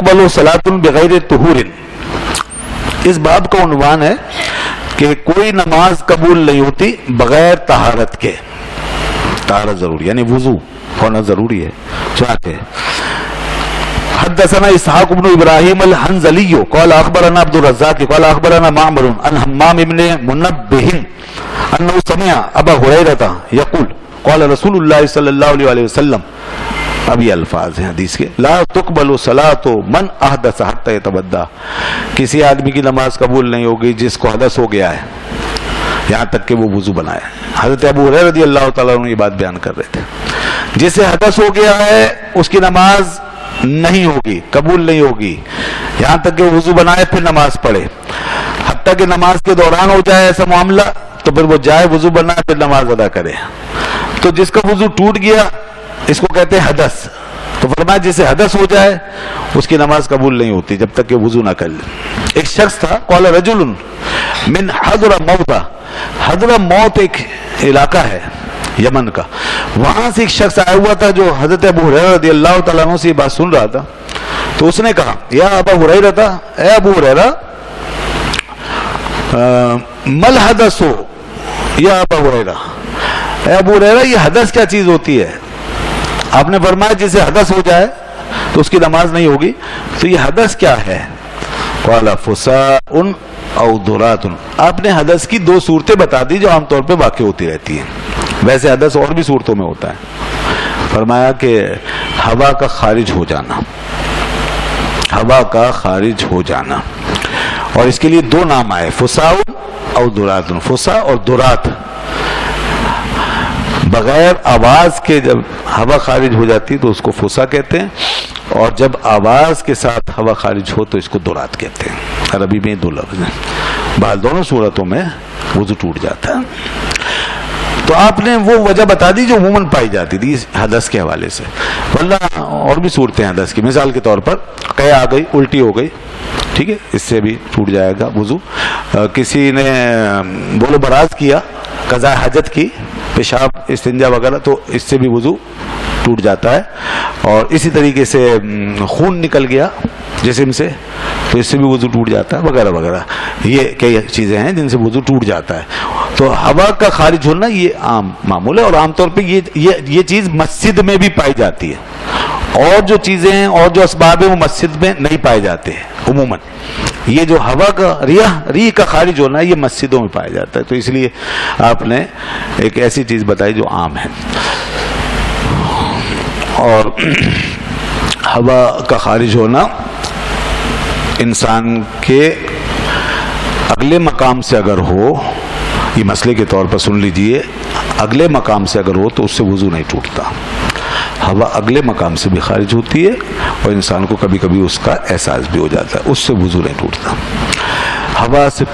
تقبل صلاۃ بغیر طہور، اس باب کا عنوان ہے کہ کوئی نماز قبول نہیں ہوتی بغیر طہارت کے. طہارت ضروری یعنی وضو ہونا ضروری ہے. چاہتے حدثنا اسحاق بن ابراہیم الحنظلی قال اخبرنا عبد الرزاق قال اخبرنا معمر عن حمام بن منبہ انه سمع ابا ہریرہ یقول قال رسول اللہ صلی اللہ علیہ وسلم. اب یہ الفاظ ہیں حدیث کے: لا تقبل صلاۃ من احدث حتى يتودع، کسی آدمی کی نماز قبول نہیں ہوگی جس کو حدث ہو گیا ہے یہاں تک کہ وہ وضو بنائے. حضرت ابو ہریرہ رضی اللہ تعالیٰ عنہ یہ بات بیان کر رہے تھے، جسے حدث ہو گیا ہے اس کی نماز نہیں ہوگی، قبول نہیں ہوگی یہاں تک کہ وضو بنائے پھر نماز پڑھے. حتیٰ کہ نماز کے دوران ہو جائے ایسا معاملہ تو پھر وہ جائے وضو بنائے پھر نماز ادا کرے. تو جس کا وضو ٹوٹ گیا اس کو کہتے ہیں حدث. تو فرمایا جسے حدث ہو جائے اس کی نماز قبول نہیں ہوتی جب تک کہ وضو نہ کر لے. ایک شخص تھا قال رجل من حضرموت، حضرموت ایک علاقہ ہے یمن کا، وہاں سے ایک شخص آیا ہوا تھا جو حضرت ابو ہریرہ رضی اللہ تعالیٰ عنہ سے یہ بات سن رہا تھا. تو اس نے کہا یا ابا ہریرہ، اے ابو ہریرہ، مل حدث ہو یا ابا ہریرہ، اے ابو ہریرہ یہ حدث کیا چیز ہوتی ہے؟ آپ نے فرمایا جسے حدث ہو جائے تو اس کی نماز نہیں ہوگی، تو یہ حدث کیا ہے؟ قال فساء او درات. آپ نے حدث کی دو صورتیں بتا دی جو عام طور پہ واقع ہوتی رہتی ہیں، ویسے حدث اور بھی صورتوں میں ہوتا ہے. فرمایا کہ ہوا کا خارج ہو جانا، ہوا کا خارج ہو جانا، اور اس کے لیے دو نام آئے، فساء او درات. فساء اور درات بغیر آواز کے جب ہوا خارج ہو جاتی تو اس کو فسا کہتے ہیں، اور جب آواز کے ساتھ ہوا خارج ہو تو اس کو درات کہتے ہیں. عربی میں دو لفظ ہیں، بعض دونوں صورتوں میں وضو ٹوٹ جاتا ہے. تو آپ نے وہ وجہ بتا دی جو عموماً پائی جاتی تھی حدث کے حوالے سے، ورنہ اور بھی صورتیں حدث کی. مثال کے طور پر قے آ گئی، الٹی ہو گئی، ٹھیک ہے، اس سے بھی ٹوٹ جائے گا وضو. کسی نے بول و براز کیا، قضاء حاجت کی، پیشاب استنجا وغیرہ، تو اس سے بھی وضو ٹوٹ جاتا ہے. اور اسی طریقے سے خون نکل گیا جسم سے تو اس سے بھی وضو ٹوٹ جاتا ہے، وغیرہ وغیرہ. یہ کئی چیزیں ہیں جن سے وضو ٹوٹ جاتا ہے. تو ہوا کا خارج ہونا یہ عام معمول ہے، اور عام طور پہ یہ چیز مسجد میں بھی پائی جاتی ہے. اور جو چیزیں ہیں اور جو اسباب ہیں وہ مسجد میں نہیں پائے جاتے ہیں عموماً. یہ جو ہوا کا ریح کا خارج ہونا ہے یہ مسجدوں میں پایا جاتا ہے. تو اس لیے آپ نے ایک ایسی چیز بتائی جو عام ہے. اور ہوا کا خارج ہونا انسان کے اگلے مقام سے اگر ہو، یہ مسئلے کے طور پر سن لیجئے، اگلے مقام سے اگر ہو تو اس سے وضو نہیں ٹوٹتا. ہوا اگلے مقام سے بھی خارج ہوتی ہے اور انسان کو کبھی کبھی اس کا احساس بھی ہو جاتا ہے، اس سے وضو نہیں ٹوٹتا. ہوا سے